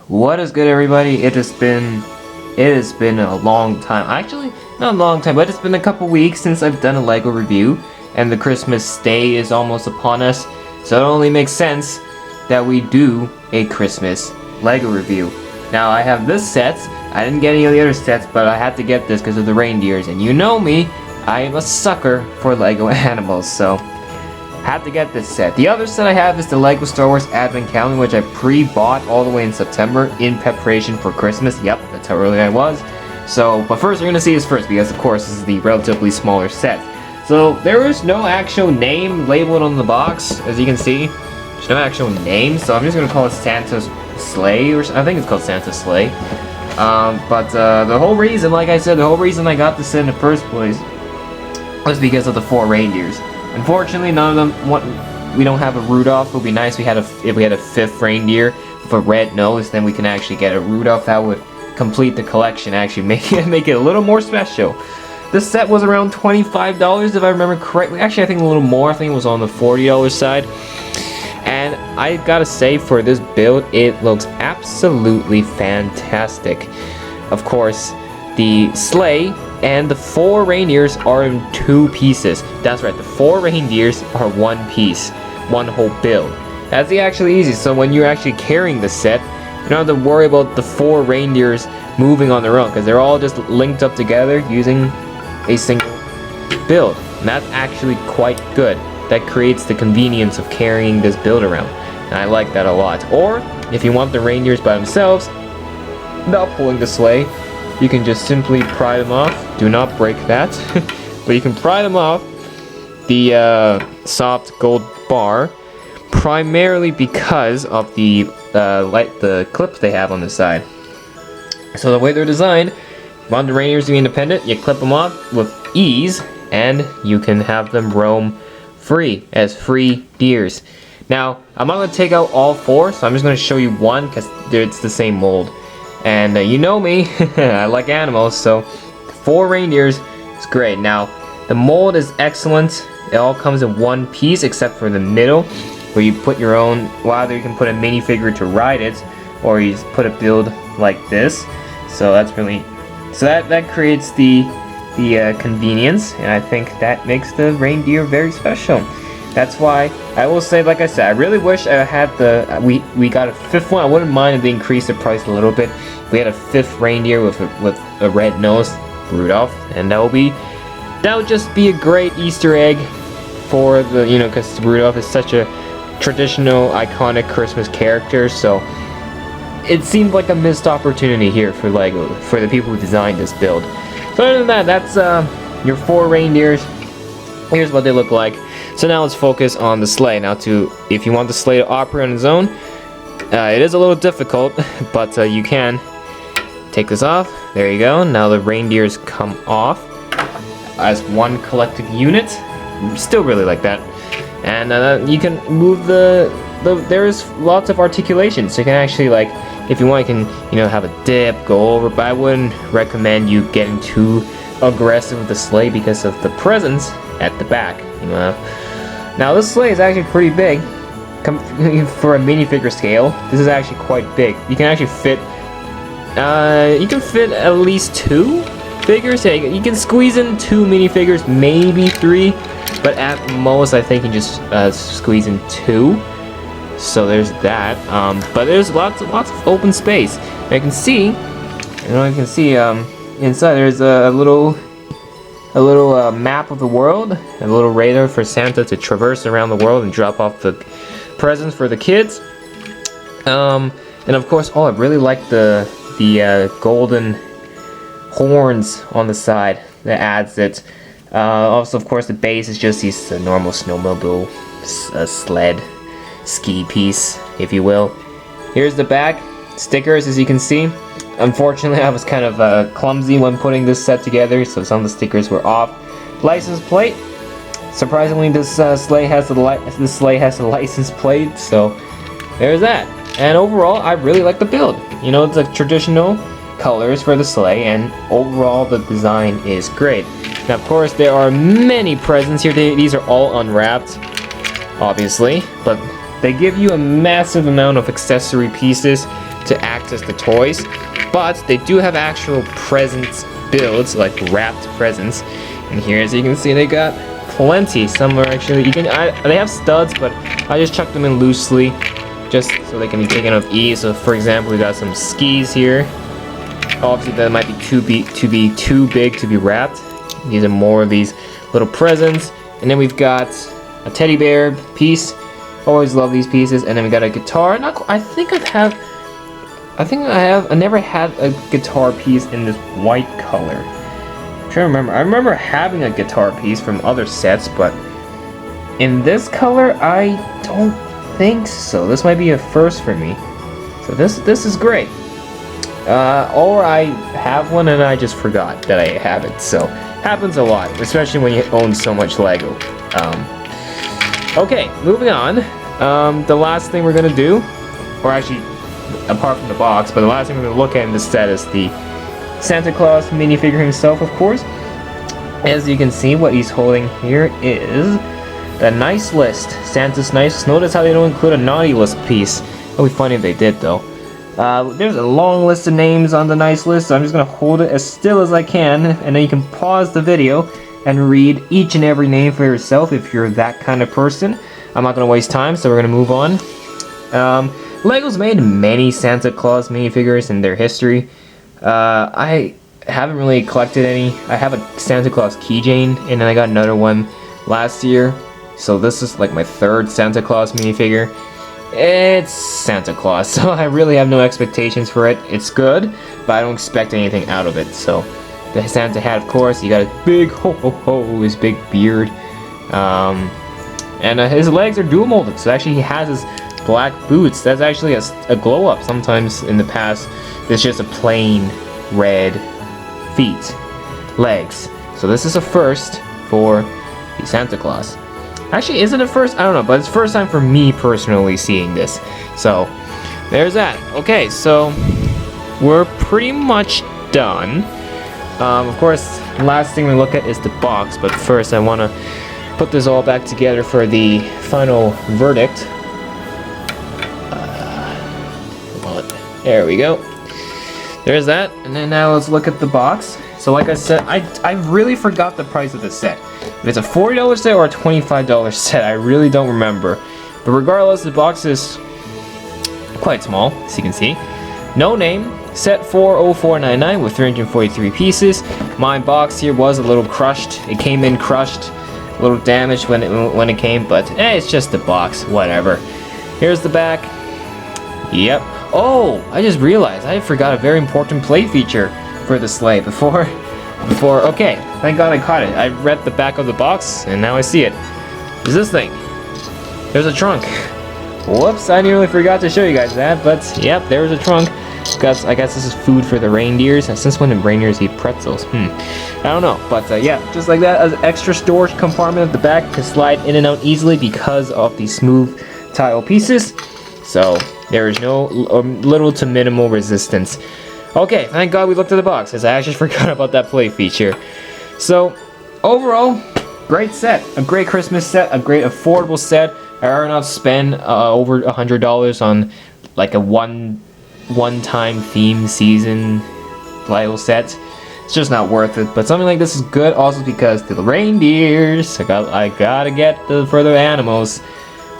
What is good, everybody? It has been a long time. Actually, not a long time, but it's been a couple weeks since I've done a LEGO review, and the Christmas day is almost upon us, so it only makes sense that we do a Christmas LEGO review. Now, I have this set. I didn't get any of the other sets, but I had to get this because of the reindeers, and you know me, I am a sucker for LEGO animals, so had to get this set. The other set I have is the LEGO Star Wars Advent Calendar, which I pre-bought all the way in September in preparation for Christmas. Yep, that's how early I was. So, but first we're going to see this first because of course this is the relatively smaller set. So there is no actual name labeled on the box, as you can see. There's no actual name, so I'm just going to call it Santa's Sleigh, or I think it's called Santa's Sleigh. The whole reason, like I said, the whole reason I got this set in the first place was because of the 4 reindeers. Unfortunately, none of them. We don't have a Rudolph. It would be nice if we had a 5th reindeer with a red nose. Then we can actually get a Rudolph. That would complete the collection. Actually, make it a little more special. This set was around $25 if I remember correctly. Actually, I think a little more. I think it was on the $40 side. And I gotta say, for this build, it looks absolutely fantastic. Of course, the sleigh and the 4 reindeers are in 2 pieces. That's right, the 4 reindeers are 1 piece, 1 whole build. That's actually easy, so when you're actually carrying the set, you don't have to worry about the 4 reindeers moving on their own, because they're all just linked up together using a single build. And that's actually quite good. That creates the convenience of carrying this build around. And I like that a lot. Or, if you want the reindeers by themselves, not pulling the sleigh, you can just simply pry them off. Do not break that. But you can pry them off the soft gold bar, primarily because of the clips they have on the side. So the way they're designed, you want the reindeers to be independent, you clip them off with ease, and you can have them roam free as free deers. Now, I'm not going to take out all 4, so I'm just going to show you one because it's the same mold. And you know me, I like animals, so 4 reindeers is great. Now, the mold is excellent. It all comes in 1 piece except for the middle, where you put your own. Well, either you can put a minifigure to ride it, or you just put a build like this. So that's really, so that creates the convenience, and I think that makes the reindeer very special. That's why I will say, like I said, I really wish I had we got a 5th one. I wouldn't mind if they increased the price a little bit. If we had a 5th reindeer with a red nose, Rudolph, and that would just be a great Easter egg for the, because Rudolph is such a traditional, iconic Christmas character. So it seemed like a missed opportunity here for LEGO, for the people who designed this build. So other than that, that's your 4 reindeers. Here's what they look like. So now let's focus on the sleigh. Now, if you want the sleigh to operate on its own, it is a little difficult, but you can take this off. There you go. Now the reindeers come off as 1 collective unit. Still really like that. And you can move there's lots of articulation, so you can actually, like, if you want, you can, have a dip, go over, but I wouldn't recommend you getting too aggressive with the sleigh because of the presents at the back, Now this sleigh is actually pretty big. For a minifigure scale, this is actually quite big. You can actually fit, at least 2 figures. Yeah, you can squeeze in 2 minifigures, maybe 3, but at most I think you can just squeeze in 2. So there's that. But there's lots of open space. And you can see, inside there's a little map of the world, a little radar for Santa to traverse around the world and drop off the presents for the kids. And of course, I really like the golden horns on the side that adds it. Also, of course, the base is just these normal snowmobile sled ski piece, if you will. Here's the back stickers, as you can see. Unfortunately, I was kind of clumsy when putting this set together, so some of the stickers were off. License plate. Surprisingly, this sleigh has the license plate, so there's that. And overall, I really like the build. It's like traditional colors for the sleigh, and overall the design is great. Now, of course, there are many presents here. These are all unwrapped, obviously, but they give you a massive amount of accessory pieces to access the toys, but they do have actual presents builds, like wrapped presents. And here, as you can see, they got plenty. Some are actually, they have studs, but I just chucked them in loosely, just so they can be taken with ease. So for example, we got some skis here. Obviously that might be too big to be wrapped. These are more of these little presents. And then we've got a teddy bear piece. Always love these pieces. And then we got a guitar. I never had a guitar piece in this white color. I'm trying to remember. I remember having a guitar piece from other sets, but in this color, I don't think so. This might be a first for me. So this is great. Or I have one and I just forgot that I have it. So happens a lot, especially when you own so much Lego. Okay, moving on. The last thing we're gonna do, or actually, apart from the box, but the last thing we're gonna look at in this set is the Santa Claus minifigure himself, of course. As you can see, what he's holding here is the nice list, Santa's nice list. Notice how they don't include a naughty list piece. It'll be funny if they did, though. There's a long list of names on the nice list, so I'm just gonna hold it as still as I can, and then you can pause the video and read each and every name for yourself if you're that kind of person. I'm not gonna waste time, so we're gonna move on. Lego's made many Santa Claus minifigures in their history. I haven't really collected any. I have a Santa Claus keychain, and then I got another one last year. So this is like my third Santa Claus minifigure. It's Santa Claus, so I really have no expectations for it. It's good, but I don't expect anything out of it. So the Santa hat, of course, you got his big ho-ho-ho, his big beard. And his legs are dual molded, so actually he has his black boots. That's actually a glow up. Sometimes in the past, it's just a plain red feet, legs. So this is a first for the Santa Claus. Actually, is it a first? I don't know, but it's first time for me personally seeing this. So there's that. Okay, so we're pretty much done. Of course, last thing we look at is the box, but first I want to put this all back together for the final verdict. There we go. There's that, and then now let's look at the box. So like I said, I really forgot the price of this set. If it's a $40 set or a $25 set, I really don't remember. But regardless, the box is quite small, as you can see. No name, set 40499 with 343 pieces. My box here was a little crushed. It came in crushed, a little damaged when it came, but it's just a box, whatever. Here's the back. Yep. Oh, I just realized I forgot a very important play feature for the sleigh before, okay, thank God I caught it. I read the back of the box, and now I see it. There's this thing. There's a trunk. Whoops, I nearly forgot to show you guys that, but yep, there's a trunk. Because I guess this is food for the reindeers, and since when did reindeers eat pretzels? I don't know, but yeah, just like that, an extra storage compartment at the back to slide in and out easily because of the smooth tile pieces. So there is no little to minimal resistance. Okay, thank God we looked at the box, as I actually forgot about that play feature. So overall, great set, a great Christmas set, a great affordable set. I are not spend over $100 on like a one-time theme season Lego set. It's just not worth it. But something like this is good also because the reindeers, I gotta get the further animals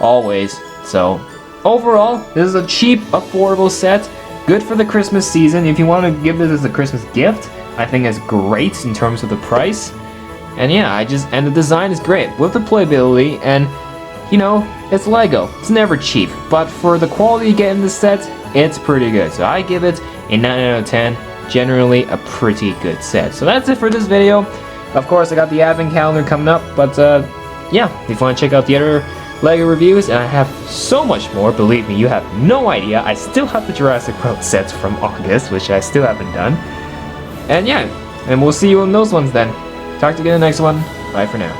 always. So overall, this is a cheap, affordable set. Good for the Christmas season. If you want to give this as a Christmas gift, I think it's great in terms of the price. And yeah, and the design is great with the playability, and you know, it's Lego. It's never cheap, but for the quality you get in this set, it's pretty good. So I give it a 9 out of 10. Generally a pretty good set. So that's it for this video. Of course, I got the advent calendar coming up, but yeah, if you want to check out the other Lego reviews, and I have so much more, believe me, you have no idea. I still have the Jurassic World sets from August, which I still haven't done. And yeah, and we'll see you on those ones then. Talk to you in the next one. Bye for now.